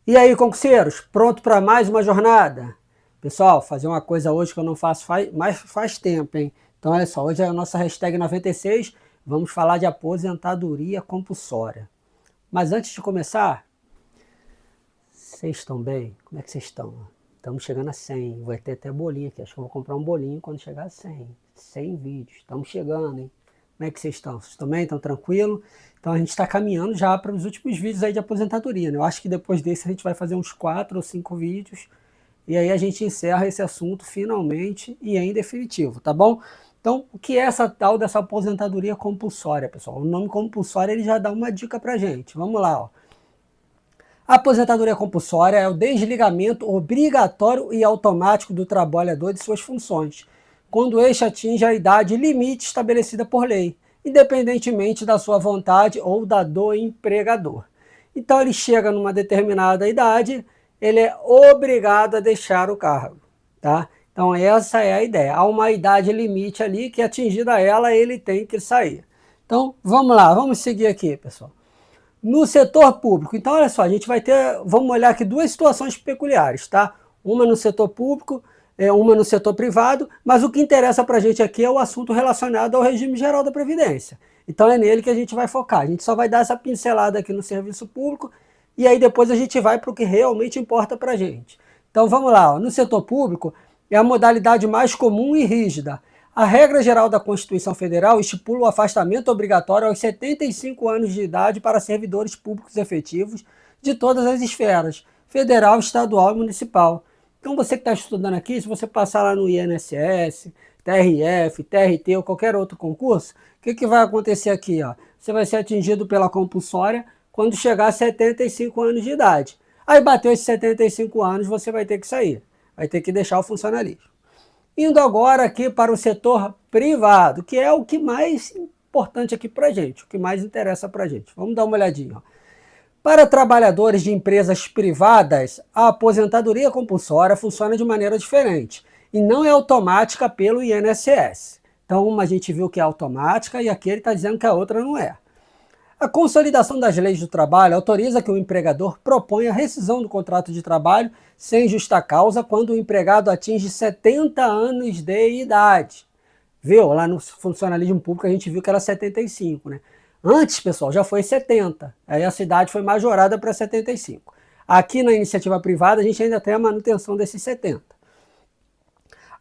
E aí, concurseiros, pronto para mais uma jornada? Pessoal, fazer uma coisa hoje que eu não faço faz tempo, hein? Então, olha só, hoje é a nossa hashtag 96, vamos falar de aposentadoria compulsória. Mas antes de começar, vocês estão bem? Como é que vocês estão? Estamos chegando a 100, vai ter até bolinho aqui, acho que eu vou comprar um bolinho quando chegar a 100. 100 vídeos, estamos chegando, hein? Como é que vocês estão? Vocês também estão tranquilos? Então a gente está caminhando já para os últimos vídeos aí de aposentadoria, né? Eu acho que depois desse a gente vai fazer uns 4 ou 5 vídeos e aí a gente encerra esse assunto finalmente e em definitivo, tá bom? Então, o que é essa tal dessa aposentadoria compulsória, pessoal? O nome compulsório ele já dá uma dica pra gente. Vamos lá, ó. A aposentadoria compulsória é o desligamento obrigatório e automático do trabalhador de suas funções, quando este atinge a idade limite estabelecida por lei, independentemente da sua vontade ou da do empregador. Então ele chega numa determinada idade, ele é obrigado a deixar o cargo, tá? Então essa é a ideia. Há uma idade limite ali que atingida ela, ele tem que sair. Então vamos lá, vamos seguir aqui, pessoal. No setor público, então olha só, a gente vai ter, vamos olhar aqui duas situações peculiares, tá? Uma no setor público, uma no setor privado, mas o que interessa para a gente aqui é o assunto relacionado ao regime geral da Previdência. Então é nele que a gente vai focar. A gente só vai dar essa pincelada aqui no serviço público e aí depois a gente vai para o que realmente importa para a gente. Então vamos lá, ó. No setor público é a modalidade mais comum e rígida. A regra geral da Constituição Federal estipula o afastamento obrigatório aos 75 anos de idade para servidores públicos efetivos de todas as esferas, federal, estadual e municipal. Então você que está estudando aqui, se você passar lá no INSS, TRF, TRT ou qualquer outro concurso, o que vai acontecer aqui? Ó? Você vai ser atingido pela compulsória quando chegar a 75 anos de idade. Aí bateu esses 75 anos, você vai ter que sair, vai ter que deixar o funcionalismo. Indo agora aqui para o setor privado, que é o que mais importante aqui para a gente, o que mais interessa para a gente. Vamos dar uma olhadinha. Ó. Para trabalhadores de empresas privadas, a aposentadoria compulsória funciona de maneira diferente e não é automática pelo INSS. Então, uma a gente viu que é automática e aqui ele está dizendo que a outra não é. A consolidação das leis do trabalho autoriza que o empregador proponha a rescisão do contrato de trabalho sem justa causa quando o empregado atinge 70 anos de idade. Viu? Lá no funcionalismo público a gente viu que era 75, né? Antes, pessoal, já foi 70. Aí a idade foi majorada para 75. Aqui na iniciativa privada a gente ainda tem a manutenção desses 70.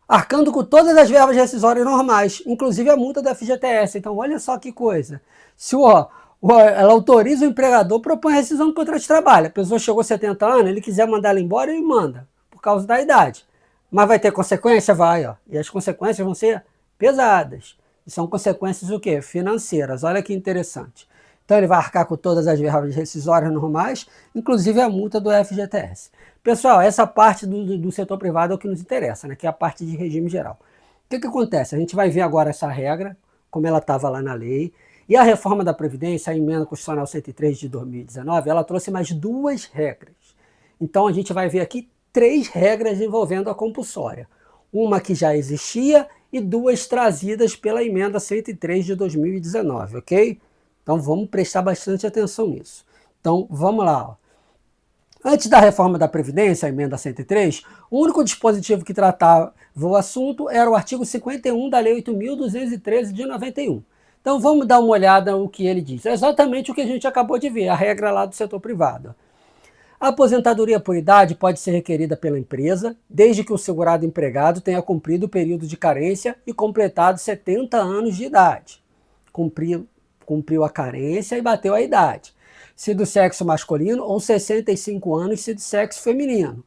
Arcando com todas as verbas rescisórias normais, inclusive a multa da FGTS. Então olha só que coisa. Se ela autoriza o empregador, propõe a rescisão do contrato de trabalho. A pessoa chegou a 70 anos, ele quiser mandar ela embora, ele manda, por causa da idade. Mas vai ter consequência? Vai, ó. E as consequências vão ser pesadas. E são consequências o quê? Financeiras. Olha que interessante. Então ele vai arcar com todas as verbas rescisórias normais, inclusive a multa do FGTS. Pessoal, essa parte do setor privado é o que nos interessa, né? Que é a parte de regime geral. O que acontece? A gente vai ver agora essa regra, como ela estava lá na lei. E a reforma da Previdência, a emenda constitucional 103 de 2019, ela trouxe mais 2 regras. Então a gente vai ver aqui 3 regras envolvendo a compulsória. Uma que já existia e 2 trazidas pela emenda 103 de 2019, ok? Então vamos prestar bastante atenção nisso. Então vamos lá. Ó. Antes da reforma da Previdência, a emenda 103, o único dispositivo que tratava o assunto era o artigo 51 da Lei 8.213 de 91. Então vamos dar uma olhada no que ele diz. É exatamente o que a gente acabou de ver, a regra lá do setor privado. A aposentadoria por idade pode ser requerida pela empresa, desde que o segurado empregado tenha cumprido o período de carência e completado 70 anos de idade. Cumpriu a carência e bateu a idade. Se do sexo masculino, ou 65 anos se do sexo feminino.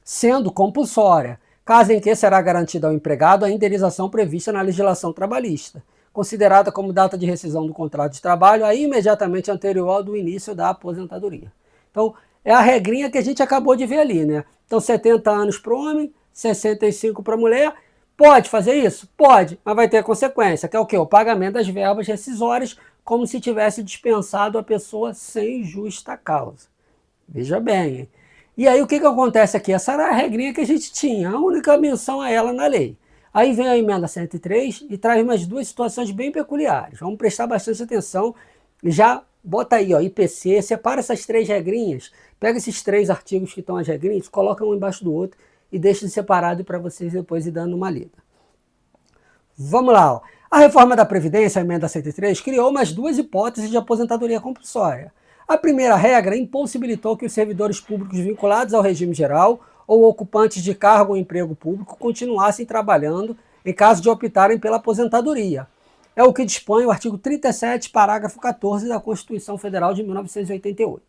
Sendo compulsória, caso em que será garantida ao empregado a indenização prevista na legislação trabalhista, considerada como data de rescisão do contrato de trabalho, aí imediatamente anterior ao do início da aposentadoria. Então, é a regrinha que a gente acabou de ver ali, né? Então, 70 anos para o homem, 65 para a mulher. Pode fazer isso? Pode, mas vai ter consequência, que é o quê? O pagamento das verbas rescisórias, como se tivesse dispensado a pessoa sem justa causa. Veja bem, hein? E aí o que acontece aqui? Essa era a regrinha que a gente tinha, a única menção a ela na lei. Aí vem a emenda 103 e traz mais 2 situações bem peculiares. Vamos prestar bastante atenção. Já bota aí, ó, IPC, separa essas 3 regrinhas. Pega esses 3 artigos que estão as regrinhas, coloca um embaixo do outro e deixa separado para vocês depois ir dando uma lida. Vamos lá. Ó. A reforma da Previdência, a emenda 103, criou mais 2 hipóteses de aposentadoria compulsória. A primeira regra impossibilitou que os servidores públicos vinculados ao regime geral ou ocupantes de cargo ou emprego público continuassem trabalhando em caso de optarem pela aposentadoria. É o que dispõe o artigo 37, parágrafo 14 da Constituição Federal de 1988.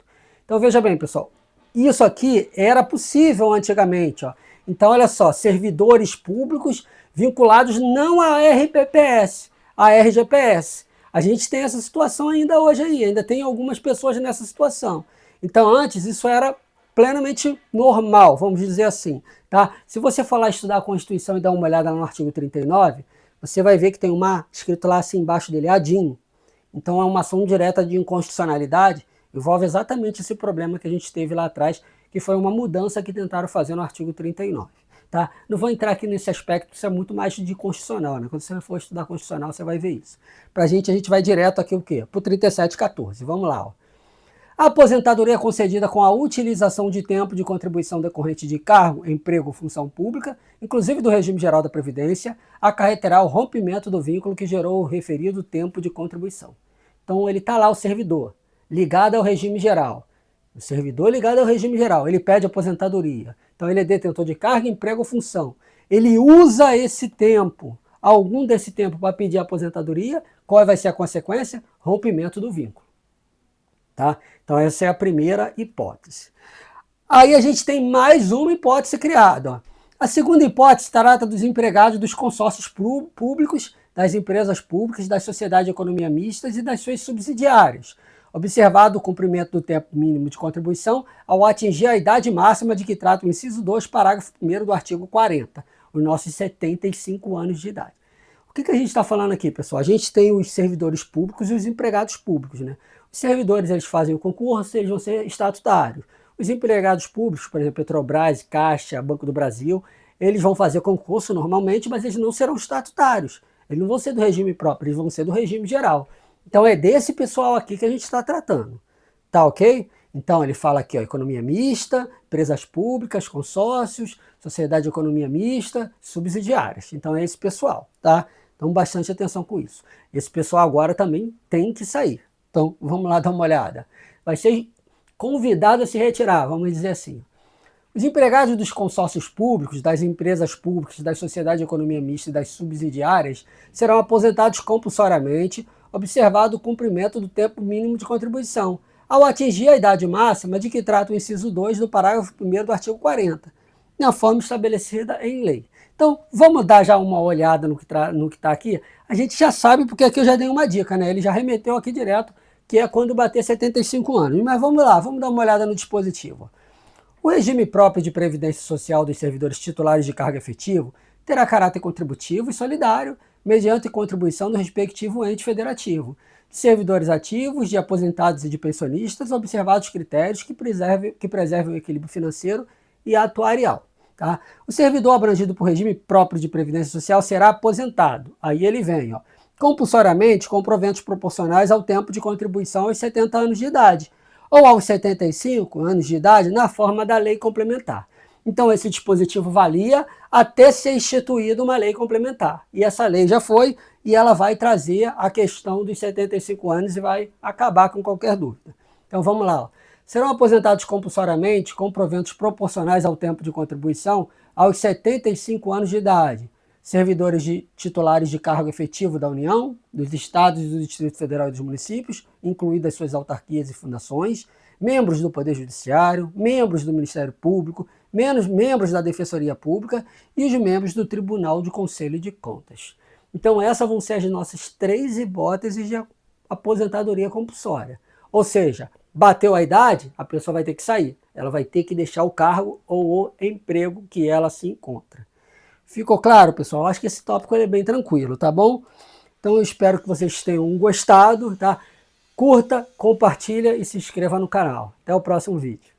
Então veja bem, pessoal, isso aqui era possível antigamente. Ó. Então olha só, servidores públicos vinculados não à RPPS, à RGPS. A gente tem essa situação ainda hoje aí, ainda tem algumas pessoas nessa situação. Então antes isso era plenamente normal, vamos dizer assim. Tá? Se você for lá estudar a Constituição e dar uma olhada no artigo 39, você vai ver que tem uma escrito lá assim embaixo dele, ADIM. Então é uma ação direta de inconstitucionalidade, envolve exatamente esse problema que a gente teve lá atrás, que foi uma mudança que tentaram fazer no artigo 39. Tá? Não vou entrar aqui nesse aspecto, isso é muito mais de constitucional, né? Quando você for estudar constitucional, você vai ver isso. Pra gente, a gente vai direto aqui o quê? Pro 3714. Vamos lá, ó. A aposentadoria é concedida com a utilização de tempo de contribuição decorrente de cargo, emprego ou função pública, inclusive do regime geral da Previdência, acarreterá o rompimento do vínculo que gerou o referido tempo de contribuição. Então ele está lá, o servidor, ligado ao regime geral. O servidor ligado ao regime geral, ele pede aposentadoria. Então ele é detentor de cargo, emprego ou função. Ele usa esse tempo, algum desse tempo, para pedir aposentadoria. Qual vai ser a consequência? Rompimento do vínculo. Tá? Então essa é a primeira hipótese. Aí a gente tem mais uma hipótese criada. Ó. A segunda hipótese trata dos empregados dos consórcios públicos, das empresas públicas, das sociedades de economia mistas e das suas subsidiárias, observado o cumprimento do tempo mínimo de contribuição ao atingir a idade máxima de que trata o inciso 2, parágrafo 1º do artigo 40, os nossos 75 anos de idade. O que a gente está falando aqui, pessoal? A gente tem os servidores públicos e os empregados públicos, né? Os servidores, eles fazem o concurso, eles vão ser estatutários. Os empregados públicos, por exemplo, Petrobras, Caixa, Banco do Brasil, eles vão fazer concurso normalmente, mas eles não serão estatutários. Eles não vão ser do regime próprio, eles vão ser do regime geral. Então é desse pessoal aqui que a gente está tratando. Tá ok? Então ele fala aqui, ó, economia mista, empresas públicas, consórcios, sociedade de economia mista, subsidiárias. Então é esse pessoal, tá? Então bastante atenção com isso. Esse pessoal agora também tem que sair. Então, vamos lá dar uma olhada. Vai ser convidado a se retirar, vamos dizer assim. Os empregados dos consórcios públicos, das empresas públicas, das sociedades de economia mista e das subsidiárias serão aposentados compulsoriamente, observado o cumprimento do tempo mínimo de contribuição, ao atingir a idade máxima de que trata o inciso 2 do parágrafo 1º do artigo 40, na forma estabelecida em lei. Então, vamos dar já uma olhada no que está aqui. A gente já sabe, porque aqui eu já dei uma dica, né? Ele já remeteu aqui direto, que é quando bater 75 anos. Mas vamos lá, vamos dar uma olhada no dispositivo. O regime próprio de previdência social dos servidores titulares de cargo efetivo terá caráter contributivo e solidário, mediante contribuição do respectivo ente federativo. De servidores ativos, de aposentados e de pensionistas, observados critérios que preservem o equilíbrio financeiro e atuarial. Tá? O servidor abrangido por regime próprio de previdência social será aposentado. Aí ele vem, ó, compulsoriamente com proventos proporcionais ao tempo de contribuição aos 70 anos de idade, ou aos 75 anos de idade na forma da lei complementar. Então esse dispositivo valia até ser instituída uma lei complementar. E essa lei já foi, e ela vai trazer a questão dos 75 anos e vai acabar com qualquer dúvida. Então vamos lá, ó. Serão aposentados compulsoriamente com proventos proporcionais ao tempo de contribuição aos 75 anos de idade, servidores titulares de cargo efetivo da União, dos Estados e do Distrito Federal e dos municípios, incluídas suas autarquias e fundações, membros do Poder Judiciário, membros do Ministério Público, membros da Defensoria Pública e os membros do Tribunal de Conselho de Contas. Então essas vão ser as nossas 3 hipóteses de aposentadoria compulsória. Ou seja, bateu a idade, a pessoa vai ter que sair. Ela vai ter que deixar o cargo ou o emprego que ela se encontra. Ficou claro, pessoal? Acho que esse tópico é bem tranquilo, tá bom? Então eu espero que vocês tenham gostado, tá? Curta, compartilha e se inscreva no canal. Até o próximo vídeo.